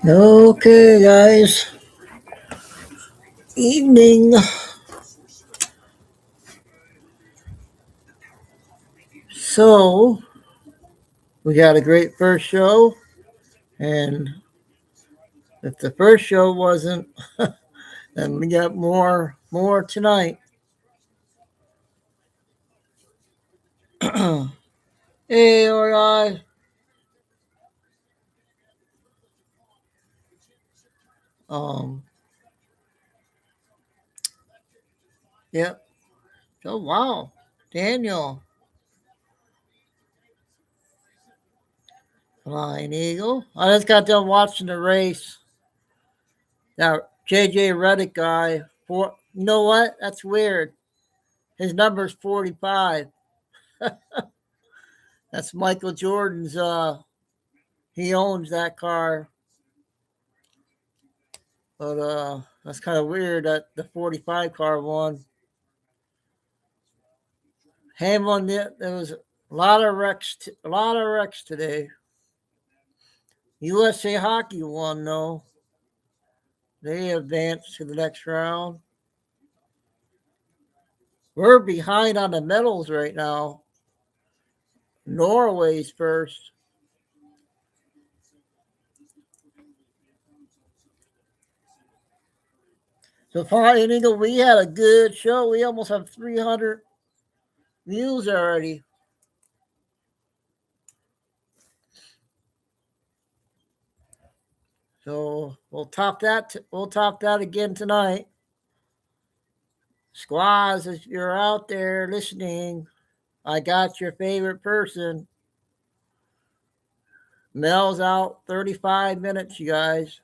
Okay, guys. Evening. So, we got a great first show, and if the first show wasn't, then we got more tonight. Hey, all right. Um, yep. Oh wow, Daniel, Flying Eagle. I just got done watching the race. That JJ Reddick guy. You know what? That's weird. His number's 45. That's Michael Jordan's. He owns that car. But that's kind of weird that the 45 car won. Hamlin, there was a lot of wrecks. A lot of wrecks today. USA Hockey won though. They advanced to the next round. We're behind on the medals right now. Norway's first. So far, we had a good show. We almost have 300 views already. So we'll top that. We'll top that again tonight. Squaws, if you're out there listening, I got your favorite person. Mel's out 35 minutes, you guys.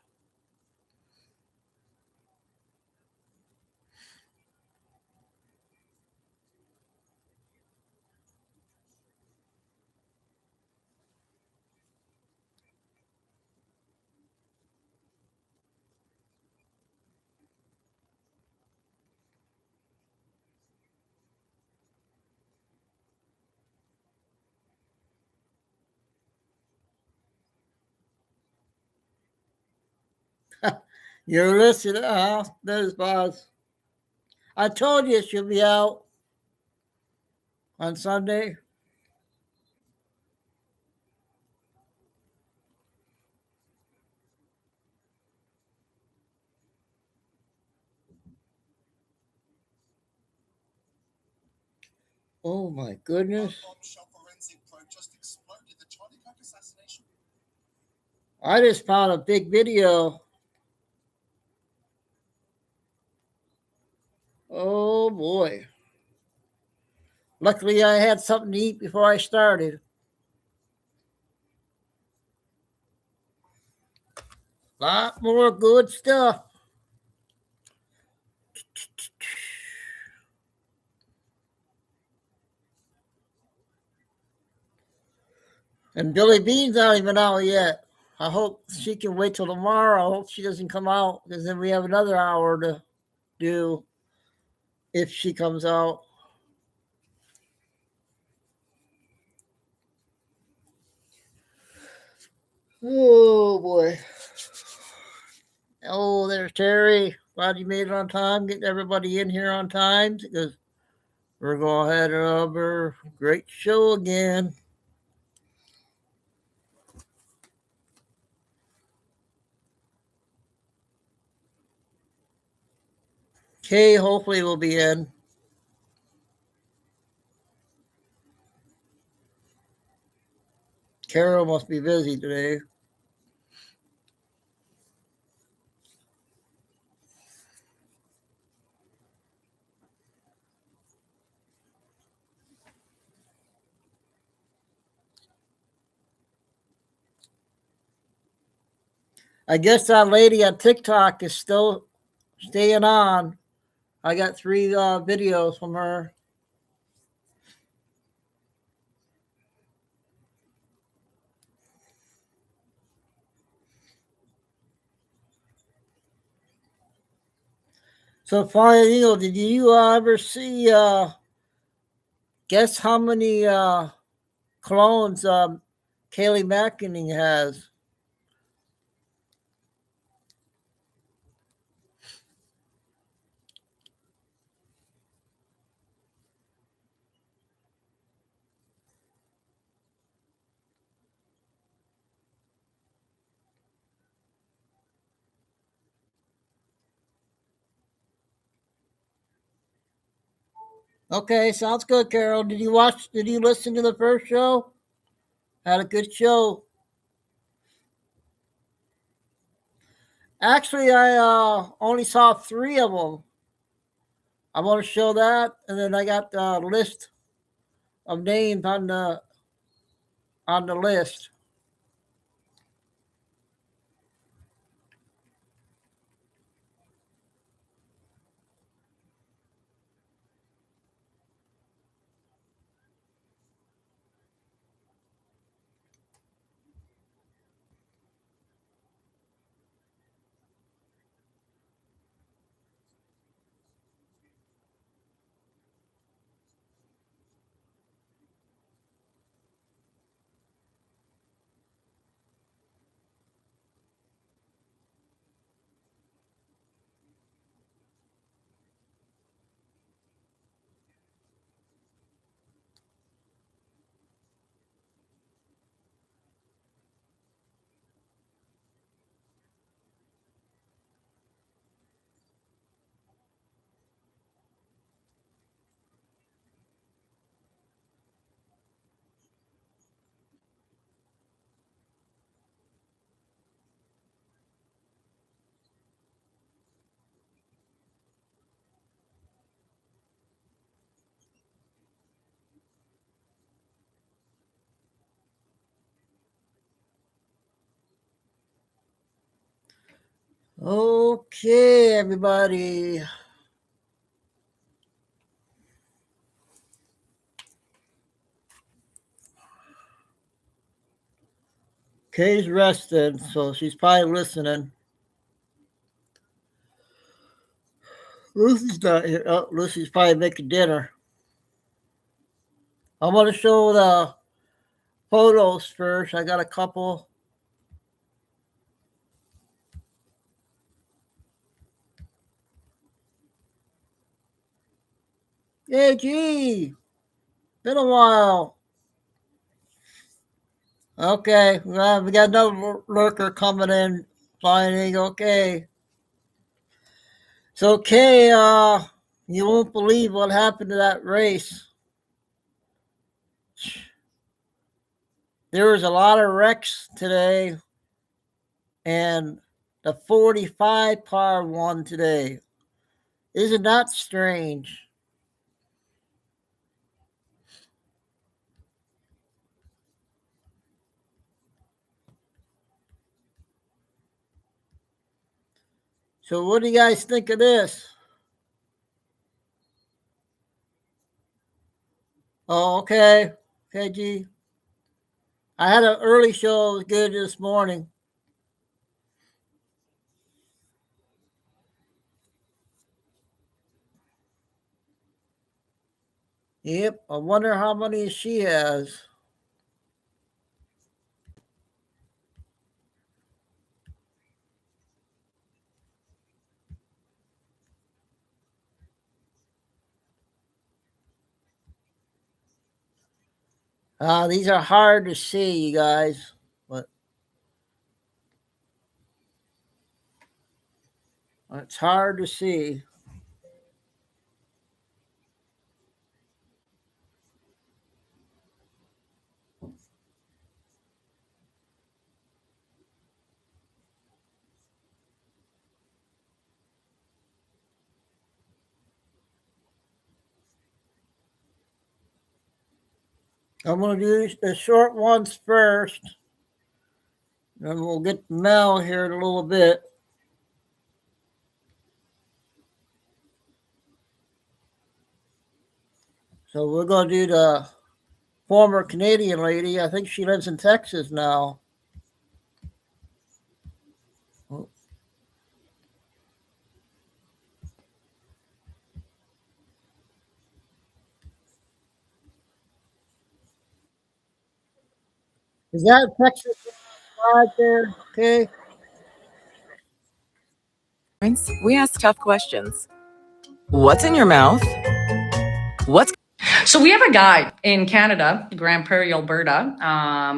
You're listening, there's Boz. I told you she'll be out on Sunday. Oh my goodness. I just found a big video. Oh boy. Luckily, I had something to eat before I started. Lot more good stuff. And Billy Bean's not even out yet. I hope she can wait till tomorrow. I hope she doesn't come out because then we have another hour to do if she comes out. Oh boy. Oh, there's Terry. Glad you made it on time. Getting everybody in here on time because we're going to have another great show again. Kay hopefully will be in. Carol must be busy today. I guess that lady on TikTok is still staying on. I got 3 videos from her. So, Flying Eagle, did you ever see, guess how many clones Kaylee McEnany has. Okay, sounds good, Carol. Did you listen to the first show? Had a good show. Actually, I only saw three of them. I want to show that, and then I got the list of names on the list. Okay, everybody. Kay's rested, so she's probably listening. Lucy's not here. Oh, Lucy's probably making dinner. I want to show the photos first. I got a couple. Hey, gee, been a while. Okay, well, we got another lurker coming in, flying. Okay, so Kay, you won't believe what happened to that race. There was a lot of wrecks today, and the 45 car won today. Isn't that strange? So, what do you guys think of this? Oh, okay. Okay, G. I had an early show. It was good this morning. Yep. I wonder how many she has. These are hard to see, you guys, but it's hard to see. I'm going to do the short ones first, then we'll get Mel here in a little bit. So we're going to do the former Canadian lady. I think she lives in Texas now. Is that Texas right there? Okay. We ask tough questions. What's in your mouth? So we have a guy in Canada, Grand Prairie, Alberta,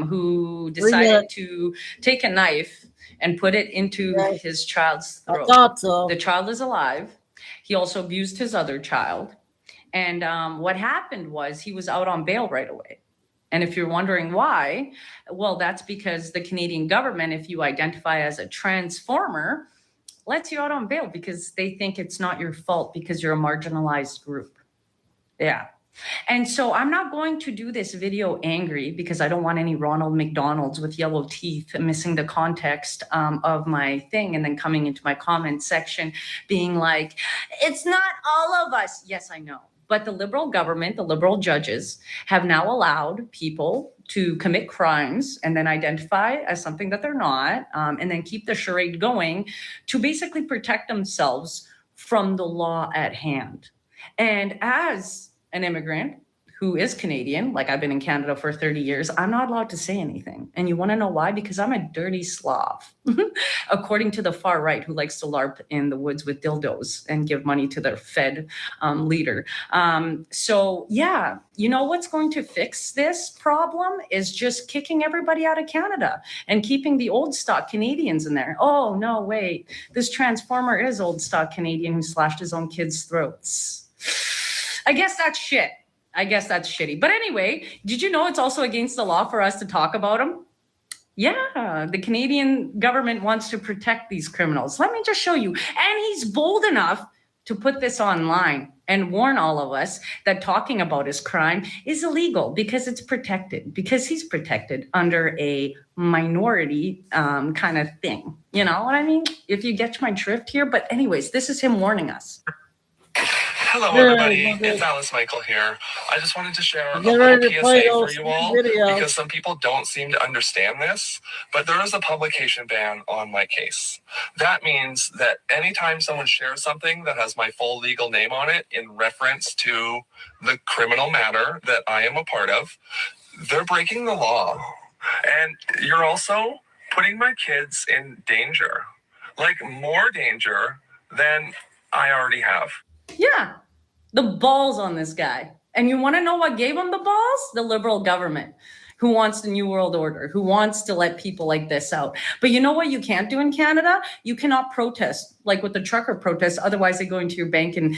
who decided to take a knife and put it into his child's throat. I thought so. The child is alive. He also abused his other child. And what happened was he was out on bail right away. And if you're wondering why, well, that's because the Canadian government, if you identify as a transformer, lets you out on bail because they think it's not your fault because you're a marginalized group. Yeah. And so I'm not going to do this video angry because I don't want any Ronald McDonald's with yellow teeth missing the context of my thing and then coming into my comment section being like, it's not all of us. Yes, I know. But the Liberal government, the Liberal judges have now allowed people to commit crimes and then identify as something that they're not, and then keep the charade going to basically protect themselves from the law at hand. And as an immigrant who is Canadian, like I've been in Canada for 30 years, I'm not allowed to say anything. And you want to know why? Because I'm a dirty Slav, according to the far right who likes to LARP in the woods with dildos and give money to their Fed leader. So yeah, you know what's going to fix this problem is just kicking everybody out of Canada and keeping the old stock Canadians in there. Oh, no, wait, this transformer is old stock Canadian who slashed his own kids' throats. I guess that's shit. I guess that's shitty. But anyway, did you know it's also against the law for us to talk about them? Yeah, the Canadian government wants to protect these criminals. Let me just show you. And he's bold enough to put this online and warn all of us that talking about his crime is illegal because it's protected, because he's protected under a minority kind of thing. You know what I mean? If you get my drift here. But anyways, this is him warning us. Hello, everybody. It's Alice Michael here. I just wanted to share a little PSA for you all because some people don't seem to understand this, but there is a publication ban on my case. That means that anytime someone shares something that has my full legal name on it in reference to the criminal matter that I am a part of, they're breaking the law. And you're also putting my kids in danger, like more danger than I already have. Yeah, the balls on this guy. And you want to know what gave him the balls? The Liberal government, who wants the New World Order, who wants to let people like this out. But you know what you can't do in Canada? You cannot protest like with the trucker protests. Otherwise, they go into your bank and,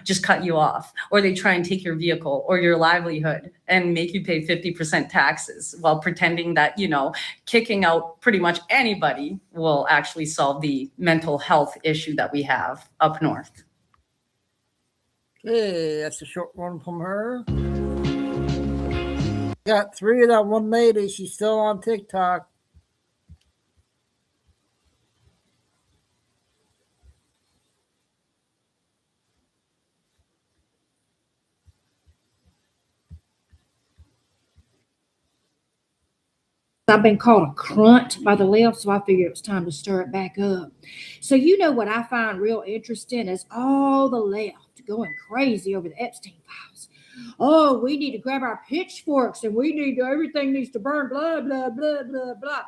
just cut you off. Or they try and take your vehicle or your livelihood and make you pay 50% taxes while pretending that, kicking out pretty much anybody will actually solve the mental health issue that we have up north. Okay, that's a short one from her. Got 3 of that one lady. She's still on TikTok. I've been called a crunt by the left, so I figured it was time to stir it back up. So what I find real interesting is all the left going crazy over the Epstein files. Oh, we need to grab our pitchforks and everything needs to burn, blah, blah, blah, blah, blah.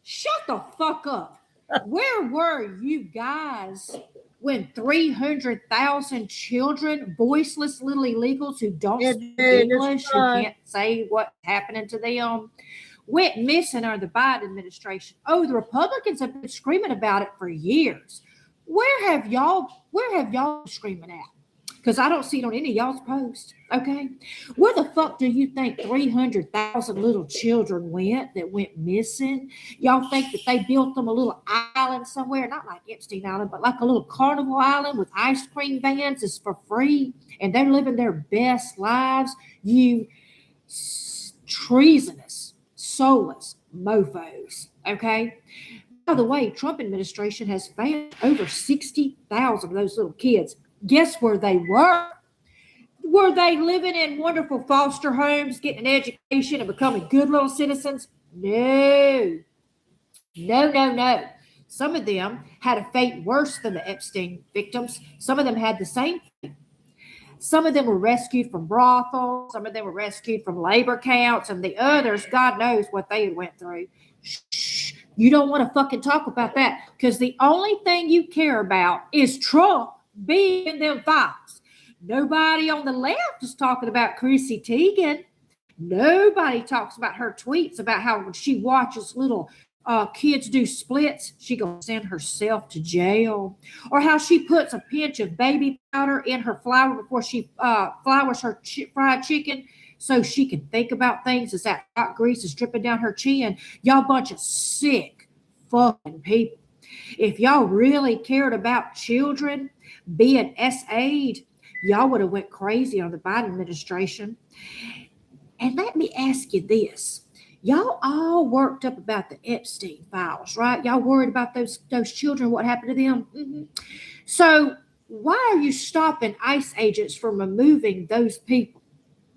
Shut the fuck up. Where were you guys when 300,000 children, voiceless little illegals who don't speak English, who can't say what's happening to them, went missing under the Biden administration? Oh, the Republicans have been screaming about it for years. Where have y'all been screaming at? Because I don't see it on any of y'all's posts, okay? Where the fuck do you think 300,000 little children went missing? Y'all think that they built them a little island somewhere, not like Epstein Island, but like a little carnival island with ice cream vans is for free, and they're living their best lives? You treasonous, soulless mofos, okay? By the way, Trump administration has found over 60,000 of those little kids. Guess where they were? Were they living in wonderful foster homes, getting an education and becoming good little citizens? No. Some of them had a fate worse than the Epstein victims. Some of them had the same fate. Some of them were rescued from brothels. Some of them were rescued from labor camps. And the others, God knows what they went through. Shh. You don't want to fucking talk about that because the only thing you care about is Trump being in them files. Nobody on the left is talking about Chrissy Teigen. Nobody talks about her tweets about how when she watches little kids do splits, she gonna send herself to jail, or how she puts a pinch of baby powder in her flour before she flours her fried chicken so she can think about things as that hot grease is dripping down her chin. Y'all bunch of sick fucking people. If y'all really cared about children being SA'd, y'all would have went crazy on the Biden administration. And let me ask you this. Y'all all worked up about the Epstein files, right? Y'all worried about those children, what happened to them? Mm-hmm. So why are you stopping ICE agents from removing those people?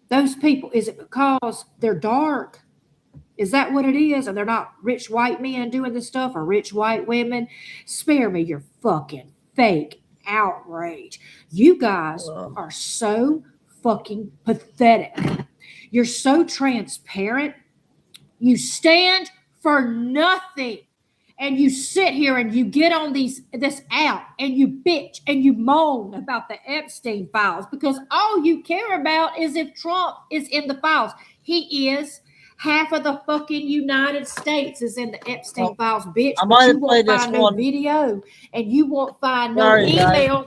Those people, is it because they're dark? Is that what it is? And they're not rich white men doing this stuff or rich white women? Spare me your fucking fake outrage. You guys are so fucking pathetic. You're so transparent. You stand for nothing. And you sit here and you get on this app and you bitch and you moan about the Epstein files because all you care about is if Trump is in the files. He is. Half of the fucking United States is in the Epstein files, bitch. But you won't find no video and you won't find no email.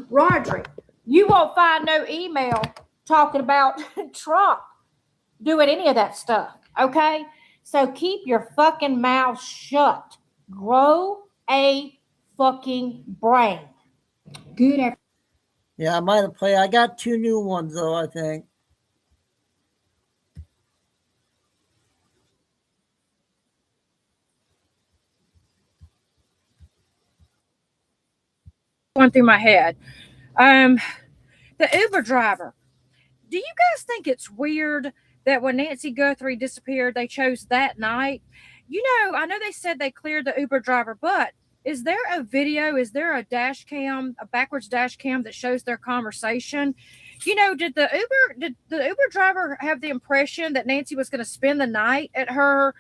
Roderick, you won't find no email talking about Trump doing any of that stuff, okay? So keep your fucking mouth shut. Grow a fucking brain. Good afternoon. Yeah, I might have played. I got 2 new ones, though, I think. Going through my head. The Uber driver. Do you guys think it's weird that when Nancy Guthrie disappeared, they chose that night? You know, I know they said they cleared the Uber driver, but is there a video? Is there a dash cam, a backwards dash cam that shows their conversation? You know, did the Uber driver have the impression that Nancy was going to spend the night at her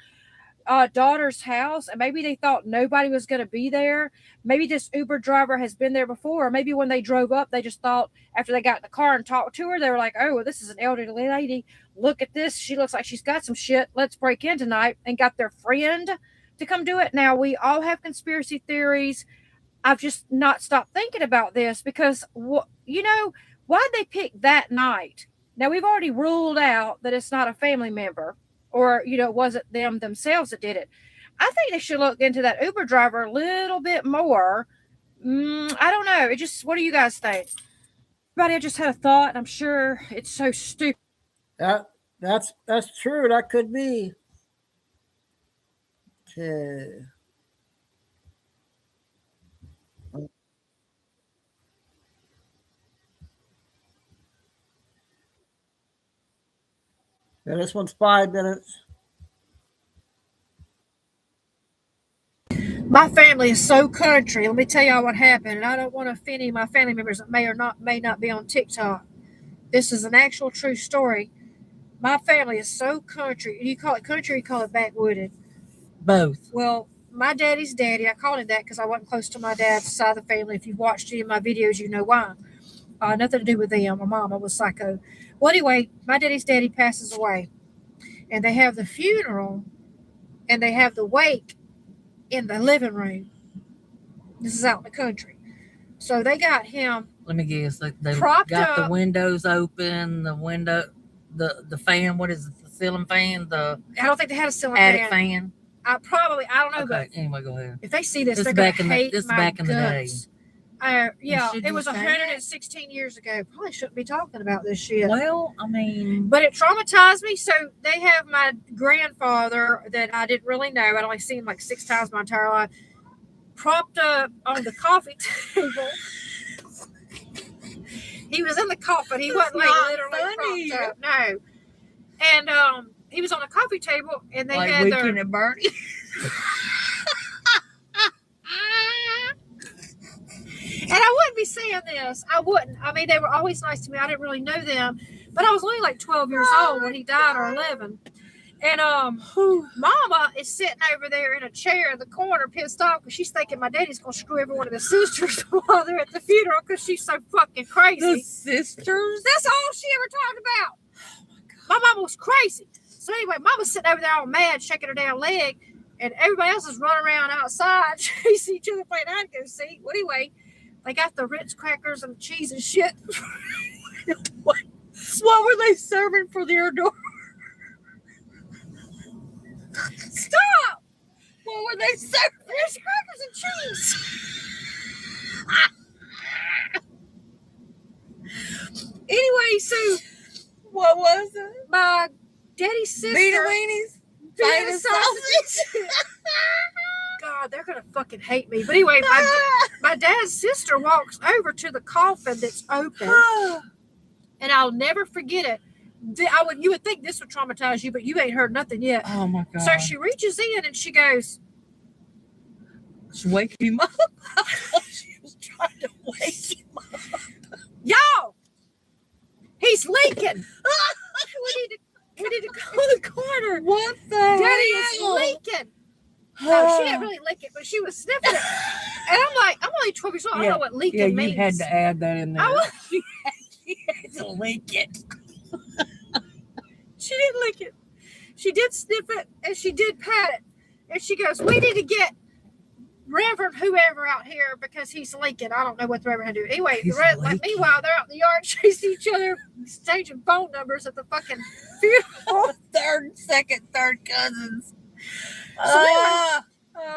daughter's house, and maybe they thought nobody was going to be there? Maybe this Uber driver has been there before, or maybe when they drove up, they just thought after they got in the car and talked to her, they were like, oh, well, this is an elderly lady. Look at this. She looks like she's got some shit. Let's break in tonight, and got their friend to come do it. Now, we all have conspiracy theories. I've just not stopped thinking about this because, you know, why'd they pick that night? Now, we've already ruled out that it's not a family member, or, you know, it wasn't them themselves that did it. I think they should look into that Uber driver a little bit more. I don't know. What do you guys think? Everybody, I just had a thought, and I'm sure it's so stupid. That's true. That could be. Okay. Yeah, this one's 5 minutes. My family is so country. Let me tell y'all what happened. And I don't want to offend any of my family members that may not be on TikTok. This is an actual true story. My family is so country. You call it country or you call it backwooded? Both. Well, my daddy's daddy, I called him that because I wasn't close to my dad's side of the family. If you've watched any of my videos, you know why. Nothing to do with them. My mama was psycho. Well, anyway, my daddy's daddy passes away. And they have the funeral and they have the wake in the living room. This is out in the country. So they got him. Let me guess. They propped got up. The windows open, the the fan. What is it? The ceiling fan? I don't think they had a ceiling attic fan. I don't know. Okay. But anyway, go ahead. If they see this, they're going to hate this my back in the day. Yeah, it was 116 years ago. Probably shouldn't be talking about this shit. Well, I mean, but it traumatized me. So they have my grandfather that I didn't really know. I'd only seen him like 6 times my entire life, propped up on the coffee table. He was in the coffin. He wasn't like literally propped up. No. And he was on a coffee table, and they like had Weekend at Bernie. And I wouldn't be saying this. I wouldn't. I mean, they were always nice to me. I didn't really know them, but I was only like 12 years old when he died, or 11. And Mama is sitting over there in a chair in the corner, pissed off because she's thinking my daddy's gonna screw every one of the sisters while they're at the funeral because she's so fucking crazy. The sisters? That's all she ever talked about. My mama was crazy. So anyway, Mama's sitting over there all mad, shaking her damn leg, and everybody else is running around outside chasing each other playing hide and go seek. Well, anyway, they got the Ritz crackers and cheese and shit. What were they serving for their door? Stop! What were they serving? Ritz crackers and cheese. Anyway, so What was it? my daddy's sister. Vita Weenies? Famous sausage. God, they're gonna fucking hate me. But anyway, my dad's sister walks over to the coffin that's open, and I'll never forget it. You would think this would traumatize you, but you ain't heard nothing yet. Oh my God. So she reaches in and she goes, She wake him up. She was trying to wake him up. "Y'all, he's leaking. we need to go to the corner. What the Daddy hell? is leaking." No, she didn't really lick it, but she was sniffing it. And I'm like, I'm only 12 years old. I don't know what leaking means. You had to add that in there. She had to lick it. She didn't lick it. She did sniff it and she did pat it. And she goes, "We need to get Reverend whoever out here because he's leaking." I don't know what the Reverend had to do. Anyway, meanwhile, they're out in the yard chasing each other, exchanging phone numbers at the fucking funeral. third cousins.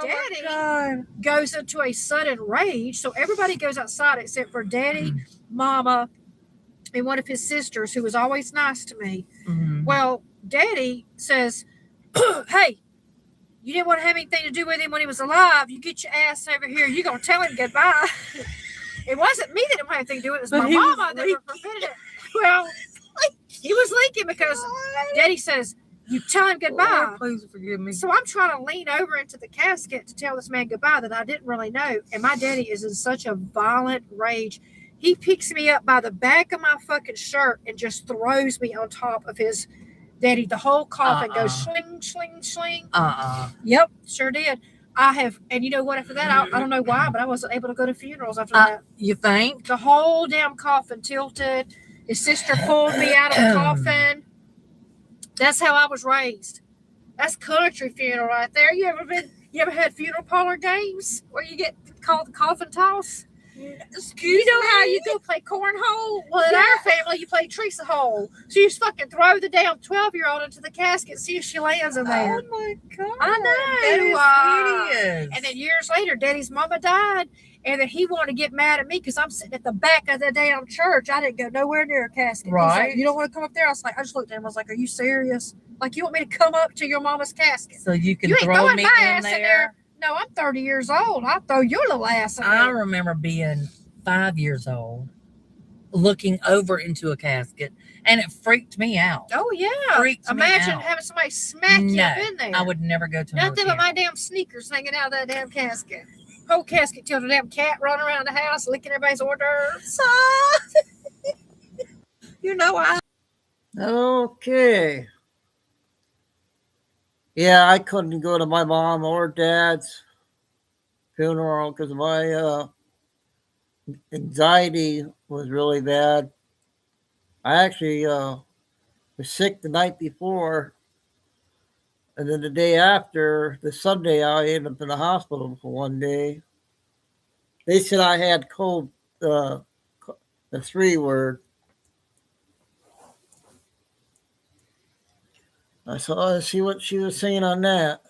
Daddy goes into a sudden rage. So everybody goes outside except for Daddy, Mama, and one of his sisters who was always nice to me. Mm-hmm. Well, Daddy says, "Hey, you didn't want to have anything to do with him when he was alive. You get your ass over here. You're going to tell him goodbye." It wasn't me that didn't have anything to do with it. It was my mama that prevented it. Well, he was leaking because Daddy says, "You tell him goodbye." Lord, please forgive me. So I'm trying to lean over into the casket to tell this man goodbye that I didn't really know. And my daddy is in such a violent rage. He picks me up by the back of my fucking shirt and just throws me on top of his daddy. The whole coffin goes sling, sling, sling. Yep, sure did. And you know what? After that, I don't know why, but I wasn't able to go to funerals after that. You think? The whole damn coffin tilted. His sister pulled me out of the coffin. That's how I was raised. That's country funeral right there. You ever had funeral parlor games where you get called the coffin toss? You know how you go play cornhole? Well, in our family, you play Teresa hole. So you just fucking throw the damn 12-year-old into the casket, see if she lands in there. Oh my God. I know. That is hideous. And then years later, Daddy's mama died, and then he wanted to get mad at me because I'm sitting at the back of the damn church. I didn't go nowhere near a casket. He's Right. like, "You don't want to come up there?" I just looked at him. I was like, "Are you serious? Like, you want me to come up to your mama's casket? So you can You ain't throw throwing me my in ass in there." No, I'm 30 years old. I'll throw your little ass in I there. remember being 5 years old, looking over into a casket, and it freaked me out. Oh, yeah. Freaked me Imagine out. having somebody smack you up in there. I would never go to another Nothing but funeral. my damn sneakers hanging out of that damn casket. Whole casket till the damn cat running around the house licking everybody's hors d'oeuvres. You know, Okay. Yeah, I couldn't go to my mom or dad's funeral because my anxiety was really bad. I actually was sick the night before, and then the day after, the Sunday, I ended up in the hospital for one day. They said I had the 3 word. I saw see what she was saying on that.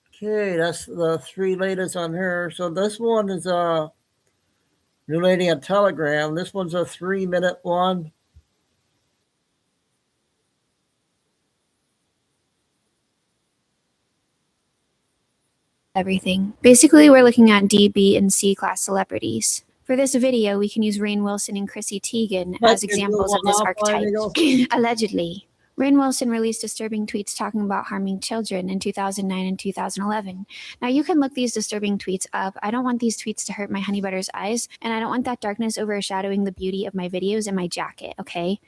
Okay, that's the 3 latest on her. So this one is new lady on Telegram. This one's a 3-minute one. Everything. Basically, we're looking at D, B, and C class celebrities. For this video, we can use Rainn Wilson and Chrissy Teigen as examples of this archetype. Allegedly, Rainn Wilson released disturbing tweets talking about harming children in 2009 and 2011. Now, you can look these disturbing tweets up. I don't want these tweets to hurt my honey butter's eyes, and I don't want that darkness overshadowing the beauty of my videos and my jacket, okay?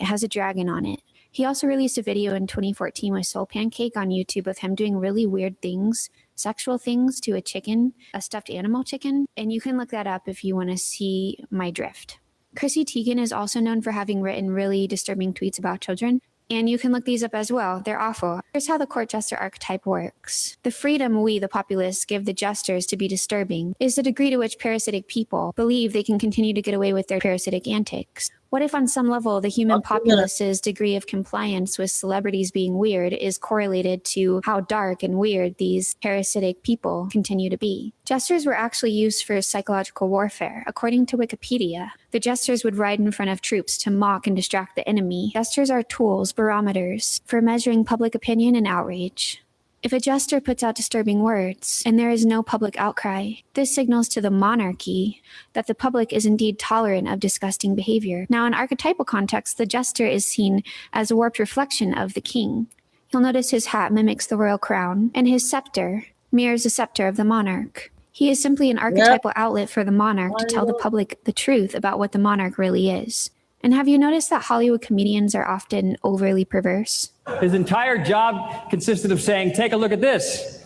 It has a dragon on it. He also released a video in 2014 with Soul Pancake on YouTube of him doing really weird things, sexual things to a chicken, a stuffed animal chicken, and you can look that up if you want to see my drift. Chrissy Teigen is also known for having written really disturbing tweets about children, and you can look these up as well. They're awful. Here's how the court jester archetype works. The freedom we, the populace, give the jesters to be disturbing is the degree to which parasitic people believe they can continue to get away with their parasitic antics. What if on some level the human populace's degree of compliance with celebrities being weird is correlated to how dark and weird these parasitic people continue to be? Jesters were actually used for psychological warfare. According to Wikipedia, the jesters would ride in front of troops to mock and distract the enemy. Jesters are tools, barometers, for measuring public opinion and outrage. If a jester puts out disturbing words and there is no public outcry, this signals to the monarchy that the public is indeed tolerant of disgusting behavior. Now, in archetypal context, the jester is seen as a warped reflection of the king. You'll notice his hat mimics the royal crown, and his scepter mirrors the scepter of the monarch. He is simply an archetypal outlet for the monarch to tell the public the truth about what the monarch really is. And have you noticed that Hollywood comedians are often overly perverse? His entire job consisted of saying, "Take a look at this,"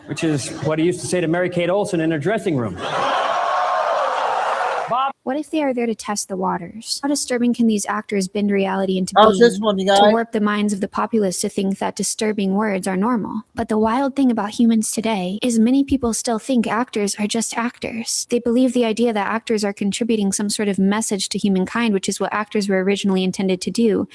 which is what he used to say to Mary-Kate Olsen in her dressing room. Bob. What if they are there to test the waters? How disturbing can these actors bend reality into How's being this one, you guys? to warp the minds of the populace to think that disturbing words are normal? But the wild thing about humans today is many people still think actors are just actors. They believe the idea that actors are contributing some sort of message to humankind, which is what actors were originally intended to do,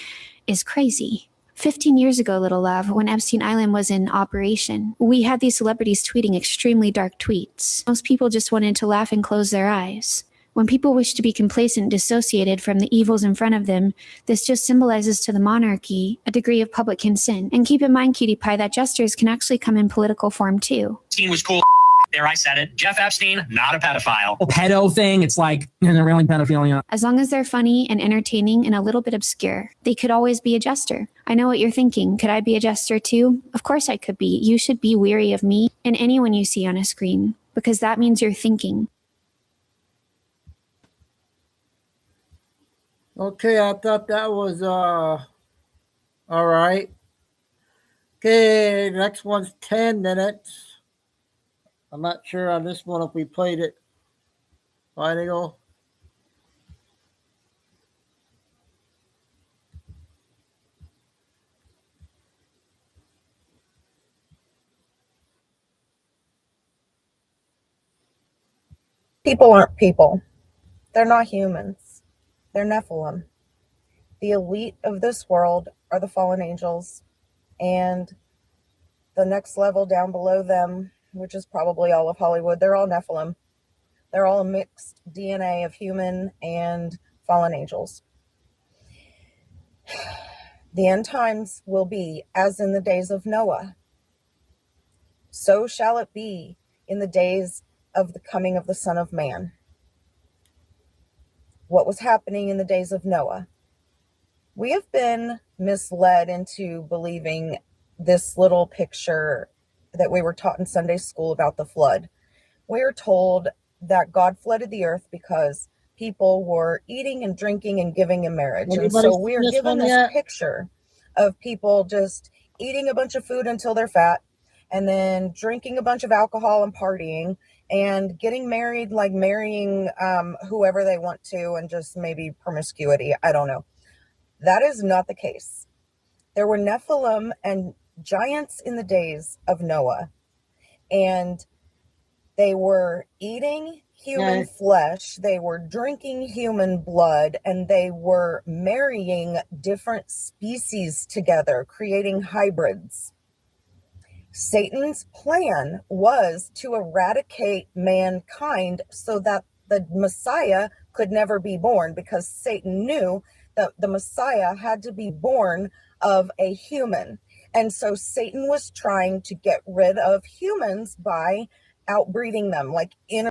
is crazy. 15 years ago, Little Love, when Epstein Island was in operation, we had these celebrities tweeting extremely dark tweets. Most people just wanted to laugh and close their eyes. When people wish to be complacent and dissociated from the evils in front of them, this just symbolizes to the monarchy a degree of public consent. And keep in mind, Cutie Pie, that jesters can actually come in political form too. Epstein was cool. There, I said it. Jeff Epstein, not a pedophile. Pedo thing, it's like, they're really pedophilia. As long as they're funny and entertaining and a little bit obscure, they could always be a jester. I know what you're thinking. Could I be a jester too? Of course I could be. You should be weary of me and anyone you see on a screen, because that means you're thinking. Okay, I thought that was all right. Okay, next one's 10 minutes. I'm not sure on this one if we played it. Final. People aren't people. They're not humans. They're Nephilim. The elite of this world are the fallen angels, and the next level down below them, which is probably all of Hollywood, they're all Nephilim. They're all a mixed DNA of human and fallen angels. The end times will be as in the days of Noah. So shall it be in the days of the coming of the Son of Man. What was happening in the days of Noah? We have been misled into believing this little picture that we were taught in Sunday school about the flood. We are told that God flooded the earth because people were eating and drinking and giving in marriage. And so we are given this picture of people just eating a bunch of food until they're fat, and then drinking a bunch of alcohol and partying, and getting married, like marrying whoever they want to, and just maybe promiscuity. I don't know. That is not the case. There were Nephilim and giants in the days of Noah, and they were eating human flesh, they were drinking human blood, and they were marrying different species together, creating hybrids. Satan's plan was to eradicate mankind so that the Messiah could never be born, because Satan knew that the Messiah had to be born of a human. And so Satan was trying to get rid of humans by outbreeding them, like